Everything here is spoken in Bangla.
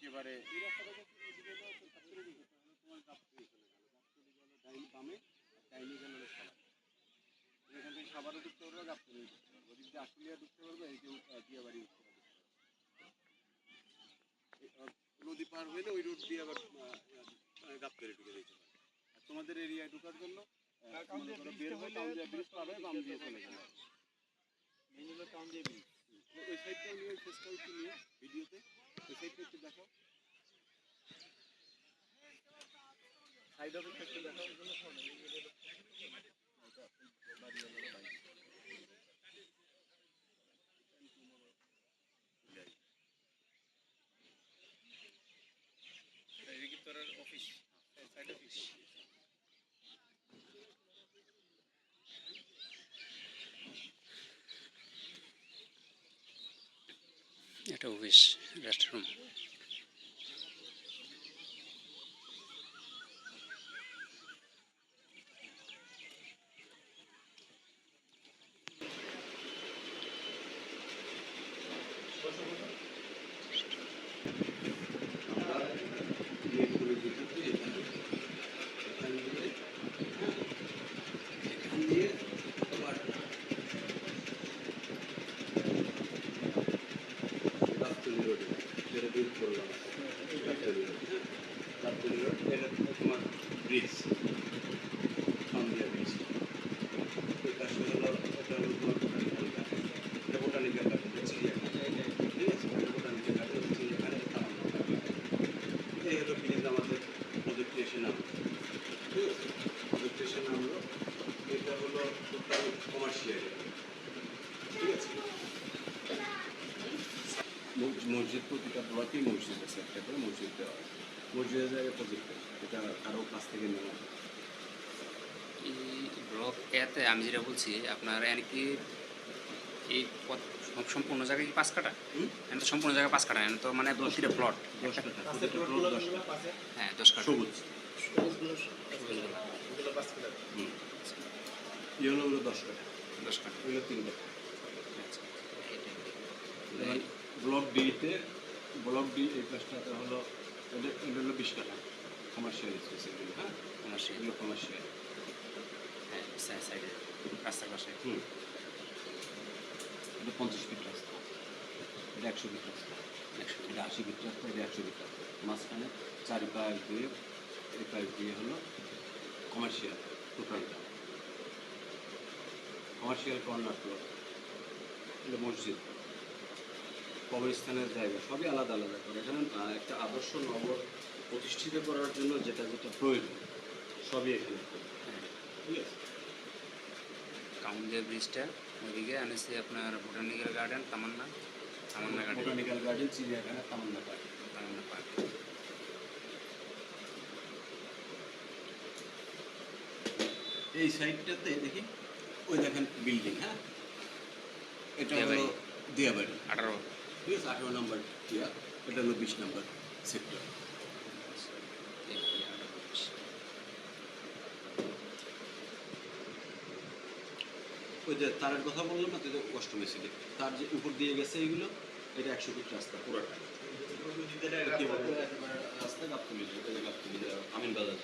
একেবারে এখান থেকে সাবারও ঢুকতে পারবে, গাবতলী ঢুকতে পারবে, ওদিক দিয়ে আশুলিয়া ঢুকতে পারবে, এই যে দিয়াবাড়ি ঢুকতে পারবে। নদী পার হইলে ওই রোড দিয়ে আবার গাবতলী ঢুকে যেতে পারবে। আর তোমাদের এরিয়ায় ঢোকার জন্য বের হয়ে টাউন দিয়ে ব্রিজ পার হয়ে বাম দিয়ে চলে গেলে টাউন দিয়ে ব্রিজ। ওই সাইডটাও নিয়ে, ওই ফেসটাও একটু নিয়ে ভিডিওতে ওই সাইডটা একটু দেখাও, সাইড অফ একটু দেখাও। অফিস সাইড অফিস এটা অফিস রেস্টরুম। তোমার ব্রিজ ব্রিজ ওই পাশে হলো এটা হলো তোমার বোটানিক্যাল গার্ডেন, চিড়িয়াখানা, ঠিক আছে? বোটানিক্যাল গার্ডেন, চিড়িয়াখানা, এই হলো ব্রিজ। আমাদের প্রজেক্টে এসে নামলো, ঠিক আছে? প্রজেক্টে এসে নামলো। এটা হলো টোটাল কমার্শিয়াল, ঠিক আছে? মসজিদ প্রতিটা ব্লকেই মসজিদ আছে, একটা করে মসজিদ দেওয়া হয়। মসজিদের জায়গায় প্রজেক্ট এটা কারো কাছ থেকে নেওয়া। এই ব্লক এতে আমি যেটা বলছি আপনার আর কি এই সম্পূর্ণ জায়গায় কি 5 কাটা? এখন তো সম্পূর্ণ জায়গায় 5 কাটা, এখন তো মানে 10টা প্লট, 10 কাটা, হ্যাঁ 10 কাটা সবুজ ইয়েলো হলো 10 কাটা, 10 কাটা হলো 3 কাটা। আচ্ছা ব্লক ডিতে, ব্লক ডি এই পাশটাতে হলো এটা হলো 20 কাটা কমার্শিয়াল স্পেস এগুলো। হ্যাঁ কমার্শিয়াল, এগুলো কমার্শিয়াল। হ্যাঁ সাইডে রাস্তার পাশে। এটা 50 ফিট রাস্তা, এটা 100 ফিট রাস্তা, এটা 80 ফিট রাস্তা, এটা 100 ফিট রাস্তা। মাঝখানে 4 পাশ দিয়ে, এই পাশ দিয়ে হলো কমার্শিয়াল। টোটালটা কমার্শিয়াল কর্নার প্লট। এটা মসজিদ, কবরস্থানের জায়গা, সবই আলাদা আলাদা করে। এখানে একটা আদর্শ নগর প্রতিষ্ঠিত করার জন্য যেটা যেটা প্রয়োজন সবই এখানে, ঠিক আছে? কাউন্দিয়া ব্রিজটা ওইদিকে আনেছি আপনার বোটানিক্যাল গার্ডেন, তামান্না গার্ডেন, বোটানিক্যাল গার্ডেন, চিড়িয়াখানা, তামান্না পার্ক। এই সাইডটাতে দেখি ওই দেখেন বিল্ডিং, হ্যাঁ এটা হলো দিয়াবাড়ি 18, ঠিক আছে? 18 নম্বর ইয়া, এটা হলো 20 নম্বর সেক্টর। ওই যে তারের কথা বললাম না, তো অষ্টমী সিটি তার যে উপর দিয়ে গেছে এইগুলো, এটা 100 ফিট রাস্তা পুরোটা। রাস্তা গাবতলী, আমিন বাজার।